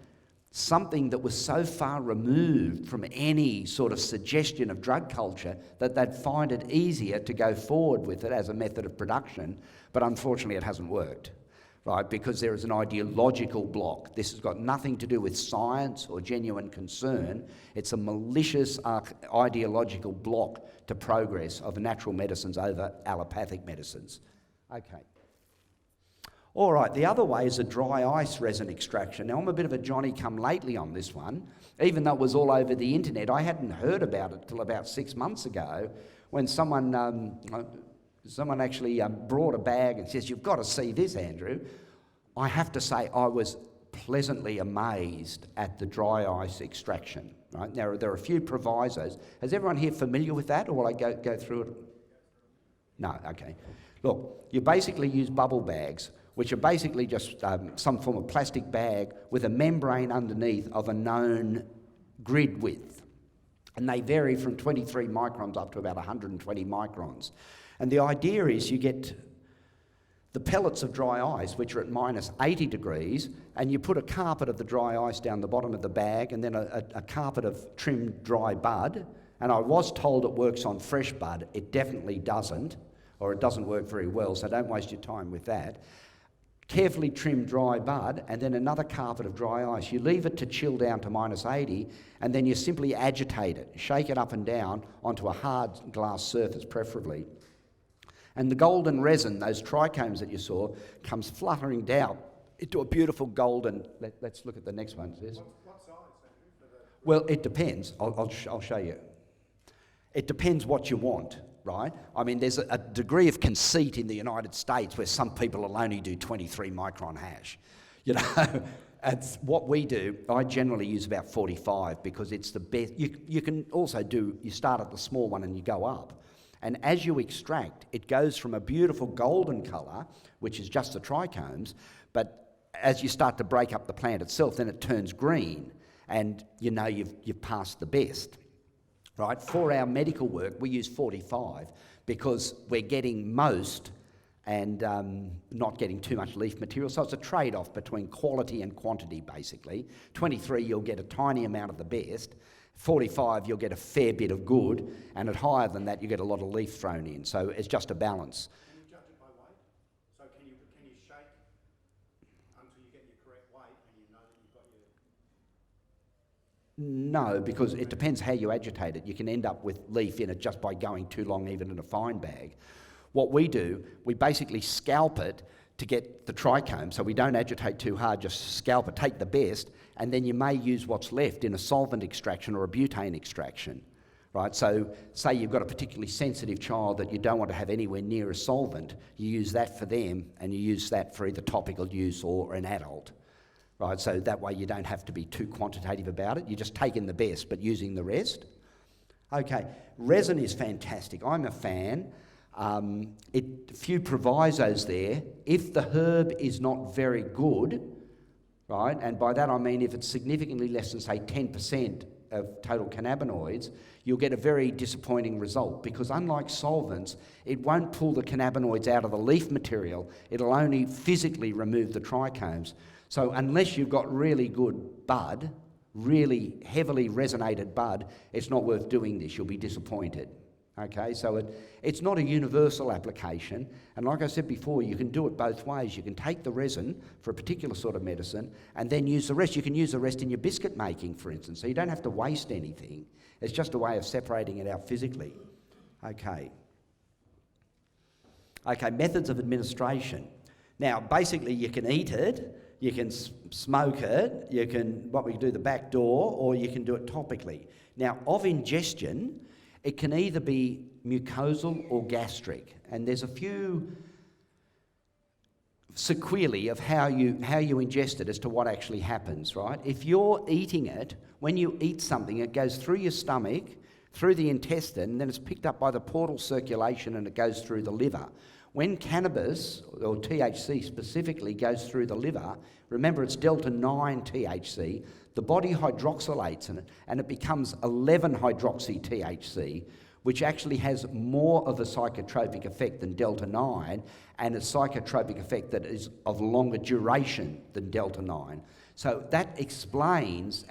something that was so far removed from any sort of suggestion of drug culture that they'd find it easier to go forward with it as a method of production, but unfortunately it hasn't worked, right? Because there is an ideological block. This has got nothing to do with science or genuine concern. It's a malicious ideological block to progress of natural medicines over allopathic medicines. Okay. All right, the other way is a dry ice resin extraction. Now, I'm a bit of a Johnny-come-lately on this one. Even though it was all over the internet, I hadn't heard about it till about 6 months ago when someone Someone actually brought a bag and says, "You've got to see this, Andrew." I have to say I was pleasantly amazed at the dry ice extraction. Right? Now, there are a few provisos. Is everyone here familiar with that, or will I go through it? No, okay. Look, you basically use bubble bags, which are basically just some form of plastic bag with a membrane underneath of a known grid width. And they vary from 23 microns up to about 120 microns. And the idea is you get the pellets of dry ice, which are at minus 80 degrees, and you put a carpet of the dry ice down the bottom of the bag, and then a carpet of trimmed dry bud. And I was told it works on fresh bud. It definitely doesn't, or it doesn't work very well, so don't waste your time with that. Carefully trimmed dry bud, and then another carpet of dry ice. You leave it to chill down to minus 80, and then you simply agitate it, shake it up and down onto a hard glass surface, preferably. And the golden resin, those trichomes that you saw, comes fluttering down into a beautiful golden... Let's look at the next one. What size, Andrew? Well, it depends. I'll show you. It depends what you want, right? I mean, there's a degree of conceit in the United States where some people will only do 23 micron hash. You know, it's what we do. I generally use about 45 because it's the best. You can also you start at the small one and you go up. And as you extract, it goes from a beautiful golden colour, which is just the trichomes, but as you start to break up the plant itself, then it turns green, and you know you've passed the best. Right? For our medical work, we use 45 because we're getting most and not getting too much leaf material. So it's a trade-off between quality and quantity, basically. 23, you'll get a tiny amount of the best. 45, you'll get a fair bit of good, and at higher than that, you get a lot of leaf thrown in. So it's just a balance. Can you judge it by weight? So can you shake until you get your correct weight and you know that you've got your... No, because it depends how you agitate it. You can end up with leaf in it just by going too long, even in a fine bag. What we do, we basically scalp it to get the trichome, so we don't agitate too hard, just scalp it, take the best, and then you may use what's left in a solvent extraction or a butane extraction, right? So say you've got a particularly sensitive child that you don't want to have anywhere near a solvent, you use that for them, and you use that for either topical use or an adult, right? So that way you don't have to be too quantitative about it. You just take in the best, but using the rest. Okay, resin is fantastic. I'm a fan. Few provisos there. If the herb is not very good, right, and by that I mean if it's significantly less than, say, 10% of total cannabinoids, you'll get a very disappointing result, because unlike solvents, it won't pull the cannabinoids out of the leaf material. It'll only physically remove the trichomes. So unless you've got really good bud, really heavily resonated bud, it's not worth doing this. You'll be disappointed. Okay, so it's not a universal application, and like I said before, you can do it both ways. You can take the resin for a particular sort of medicine and then use the rest. You can use the rest in your biscuit making, for instance, so you don't have to waste anything. It's just a way of separating it out physically. Okay, methods of administration. Now, basically, you can eat it, you can smoke it, you can, what we can do, the back door, or you can do it topically. Now, of ingestion, it can either be mucosal or gastric, and there's a few sequelae of how you ingest it as to what actually happens, right? If you're eating it, when you eat something, it goes through your stomach, through the intestine, and then it's picked up by the portal circulation and it goes through the liver. When cannabis, or THC specifically, goes through the liver, remember it's delta 9 THC, the body hydroxylates in it, and it becomes 11-hydroxy-THC, which actually has more of a psychotropic effect than delta 9, and a psychotropic effect that is of longer duration than delta 9. So that explains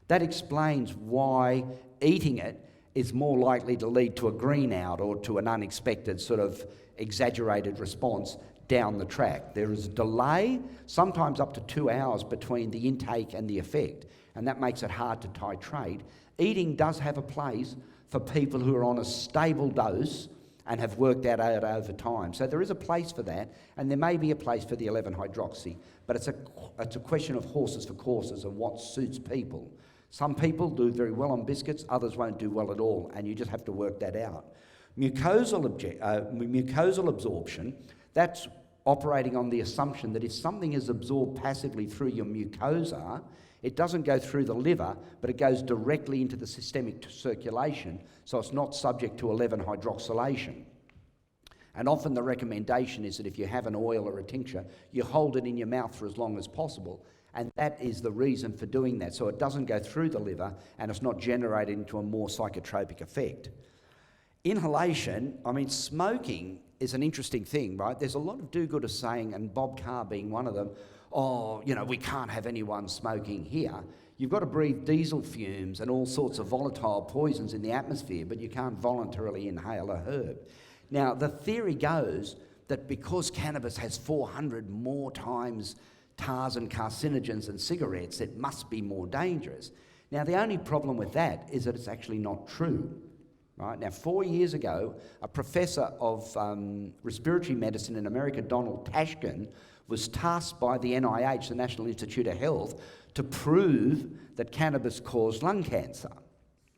that explains why eating it is more likely to lead to a green out or to an unexpected sort of exaggerated response down the track. There is a delay, sometimes up to 2 hours between the intake and the effect, and that makes it hard to titrate. Eating does have a place for people who are on a stable dose and have worked that out over time. So there is a place for that, and there may be a place for the 11-hydroxy, but it's a question of horses for courses and what suits people. Some people do very well on biscuits, others won't do well at all, and you just have to work that out. Mucosal absorption, that's operating on the assumption that if something is absorbed passively through your mucosa, it doesn't go through the liver, but it goes directly into the systemic circulation, so it's not subject to 11-hydroxylation. And often the recommendation is that if you have an oil or a tincture, you hold it in your mouth for as long as possible. And that is the reason for doing that. So it doesn't go through the liver and it's not generated into a more psychotropic effect. Inhalation, I mean, smoking is an interesting thing, right? There's a lot of do-gooders saying, and Bob Carr being one of them, oh, you know, we can't have anyone smoking here. You've got to breathe diesel fumes and all sorts of volatile poisons in the atmosphere, but you can't voluntarily inhale a herb. Now, the theory goes that because cannabis has 400 more times tars and carcinogens than cigarettes, it must be more dangerous. Now, the only problem with that is that it's actually not true. Right? Now, 4 years ago, a professor of respiratory medicine in America, Donald Tashkin, was tasked by the NIH, the National Institute of Health, to prove that cannabis caused lung cancer.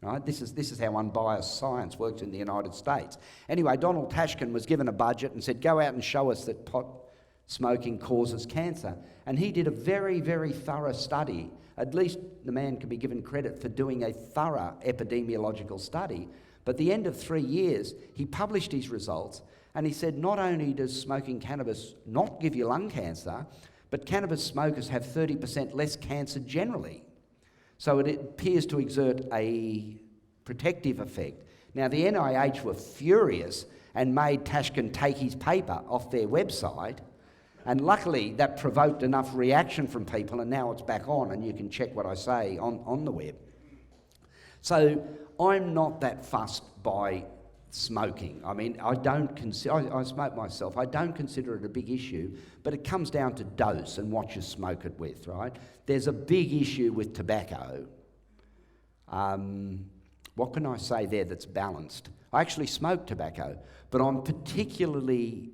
Right? This is how unbiased science works in the United States. Anyway, Donald Tashkin was given a budget and said, go out and show us that pot smoking causes cancer. And he did a very, very thorough study. At least the man can be given credit for doing a thorough epidemiological study. But at the end of 3 years, he published his results and he said not only does smoking cannabis not give you lung cancer, but cannabis smokers have 30% less cancer generally. So it appears to exert a protective effect. Now, the NIH were furious and made Tashkin take his paper off their website, and luckily that provoked enough reaction from people, and now it's back on, and you can check what I say on the web. So I'm not that fussed by smoking. I mean, I smoke myself. I don't consider it a big issue, but it comes down to dose and what you smoke it with, right? There's a big issue with tobacco. What can I say there that's balanced? I actually smoke tobacco, but I'm particularly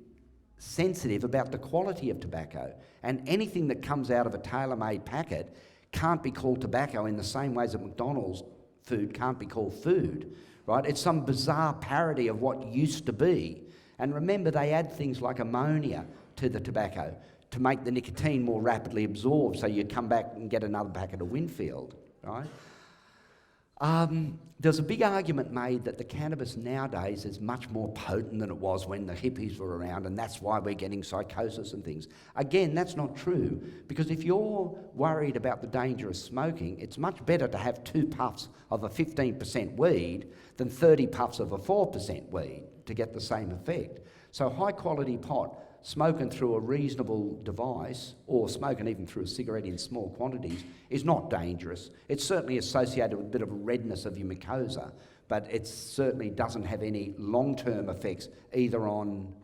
sensitive about the quality of tobacco, and anything that comes out of a tailor-made packet can't be called tobacco in the same way as a McDonald's food can't be called food, right? It's some bizarre parody of what used to be. And remember, they add things like ammonia to the tobacco to make the nicotine more rapidly absorbed, so you come back and get another packet of Winfield, right? There's a big argument made that the cannabis nowadays is much more potent than it was when the hippies were around, and that's why we're getting psychosis and things. Again, that's not true, because if you're worried about the danger of smoking, it's much better to have 2 puffs of a 15% weed than 30 puffs of a 4% weed to get the same effect. So high quality pot, smoking through a reasonable device, or smoking even through a cigarette in small quantities, is not dangerous. It's certainly associated with a bit of a redness of your mucosa, but it certainly doesn't have any long-term effects either on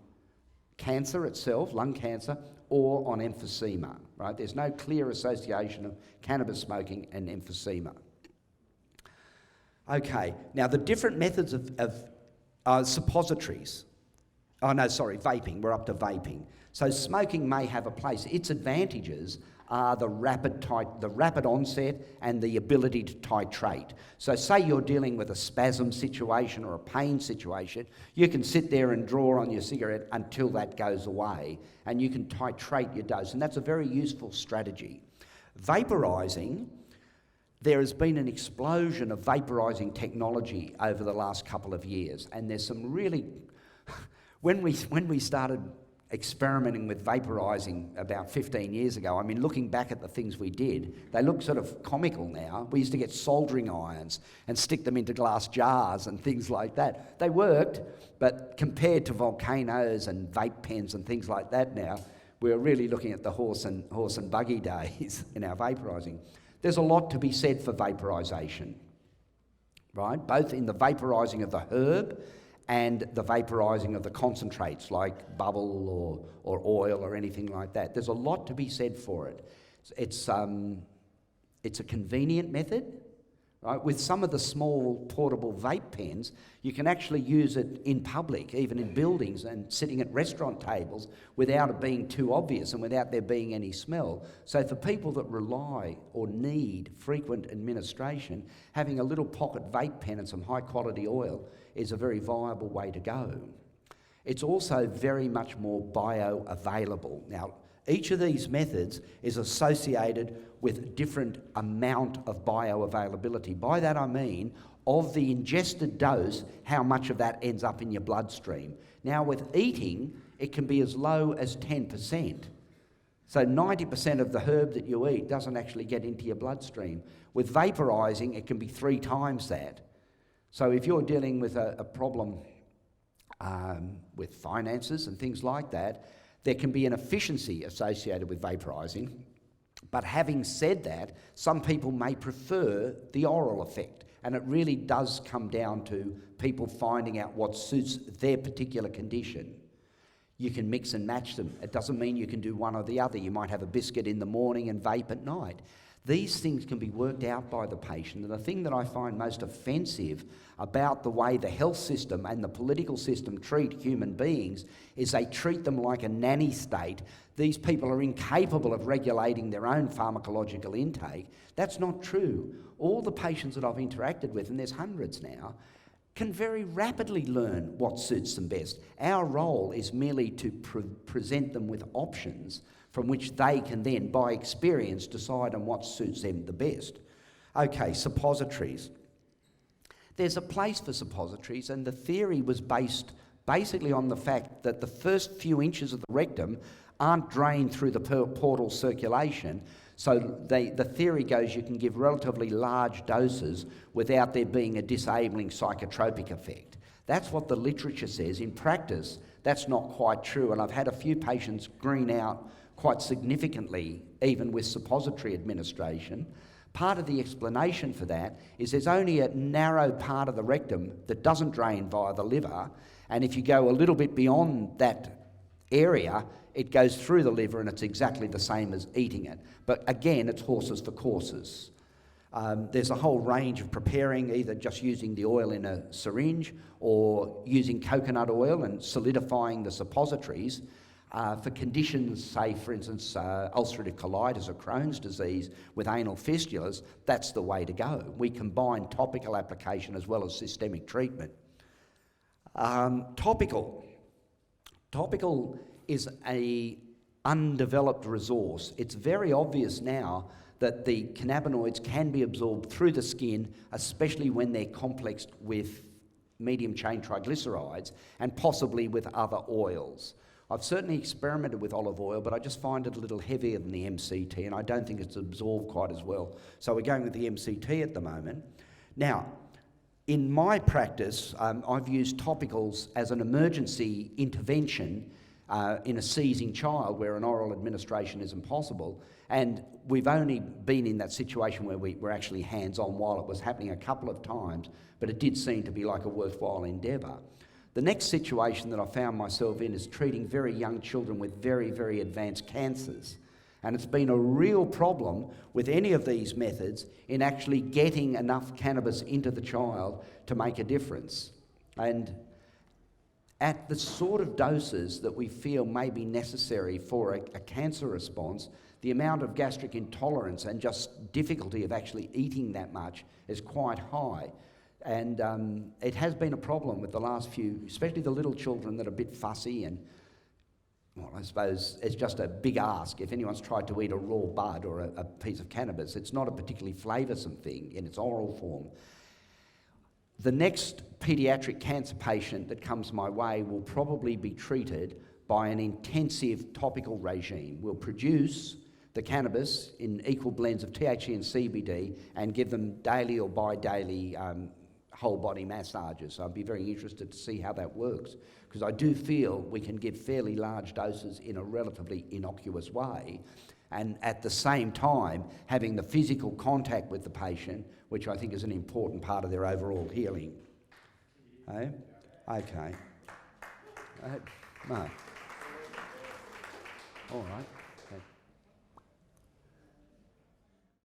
cancer itself, lung cancer, or on emphysema, right? There's no clear association of cannabis smoking and emphysema. Okay, now the different methods of suppositories. Oh no, sorry, vaping. We're up to vaping. So smoking may have a place. Its advantages are the rapid onset and the ability to titrate. So say you're dealing with a spasm situation or a pain situation, you can sit there and draw on your cigarette until that goes away, and you can titrate your dose, and that's a very useful strategy. Vaporizing, there has been an explosion of vaporizing technology over the last couple of years, and there's some really... When we started experimenting with vaporizing about 15 years ago, I mean, looking back at the things we did, they look sort of comical now. We used to get soldering irons and stick them into glass jars and things like that. They worked, but compared to volcanoes and vape pens and things like that now, we're really looking at the horse and buggy days in our vaporizing. There's a lot to be said for vaporization, right? Both in the vaporizing of the herb and the vaporizing of the concentrates like bubble or oil or anything like that. There's a lot to be said for it. It's a convenient method, Right? With some of the small portable vape pens, you can actually use it in public, even in buildings and sitting at restaurant tables without it being too obvious and without there being any smell. So for people that rely or need frequent administration, having a little pocket vape pen and some high quality oil is a very viable way to go. It's also very much more bioavailable. Now, each of these methods is associated with different amount of bioavailability. By that I mean, of the ingested dose, how much of that ends up in your bloodstream. Now with eating, it can be as low as 10%. So 90% of the herb that you eat doesn't actually get into your bloodstream. With vaporising, it can be 3 times that. So if you're dealing with a problem with finances and things like that, there can be an efficiency associated with vaporising. But having said that, some people may prefer the oral effect, and it really does come down to people finding out what suits their particular condition. You can mix and match them. It doesn't mean you can do one or the other. You might have a biscuit in the morning and vape at night. These things can be worked out by the patient, and the thing that I find most offensive about the way the health system and the political system treat human beings is they treat them like a nanny state. These people are incapable of regulating their own pharmacological intake. That's not true. All the patients that I've interacted with, and there's hundreds now, can very rapidly learn what suits them best. Our role is merely to present them with options from which they can then, by experience, decide on what suits them the best. Okay, suppositories. There's a place for suppositories, and the theory was based basically on the fact that the first few inches of the rectum aren't drained through the portal circulation, so the theory goes you can give relatively large doses without there being a disabling psychotropic effect. That's what the literature says. In practice, that's not quite true, and I've had a few patients green out quite significantly, even with suppository administration. Part of the explanation for that is there's only a narrow part of the rectum that doesn't drain via the liver, and if you go a little bit beyond that area, it goes through the liver and it's exactly the same as eating it. But again, it's horses for courses. There's a whole range of preparing, either just using the oil in a syringe or using coconut oil and solidifying the suppositories. For conditions, say for instance ulcerative colitis or Crohn's disease with anal fistulas, that's the way to go. We combine topical application as well as systemic treatment. Topical is an undeveloped resource. It's very obvious now that the cannabinoids can be absorbed through the skin, especially when they're complexed with medium chain triglycerides and possibly with other oils. I've certainly experimented with olive oil, but I just find it a little heavier than the MCT, and I don't think it's absorbed quite as well. So we're going with the MCT at the moment. Now, in my practice, I've used topicals as an emergency intervention in a seizing child where an oral administration isn't possible. And we've only been in that situation where we were actually hands-on while it was happening a couple of times, but it did seem to be like a worthwhile endeavour. The next situation that I found myself in is treating very young children with very, very advanced cancers. And it's been a real problem with any of these methods in actually getting enough cannabis into the child to make a difference. And at the sort of doses that we feel may be necessary for a cancer response, the amount of gastric intolerance and just difficulty of actually eating that much is quite high. And it has been a problem with the last few, especially the little children that are a bit fussy and, well, I suppose it's just a big ask. If anyone's tried to eat a raw bud or a piece of cannabis, it's not a particularly flavoursome thing in its oral form. The next paediatric cancer patient that comes my way will probably be treated by an intensive topical regime. We'll produce the cannabis in equal blends of THC and CBD and give them daily or bi-daily whole body massages. So I'd be very interested to see how that works, because I do feel we can give fairly large doses in a relatively innocuous way, and at the same time having the physical contact with the patient, which I think is an important part of their overall healing. Eh? Okay. No. All right.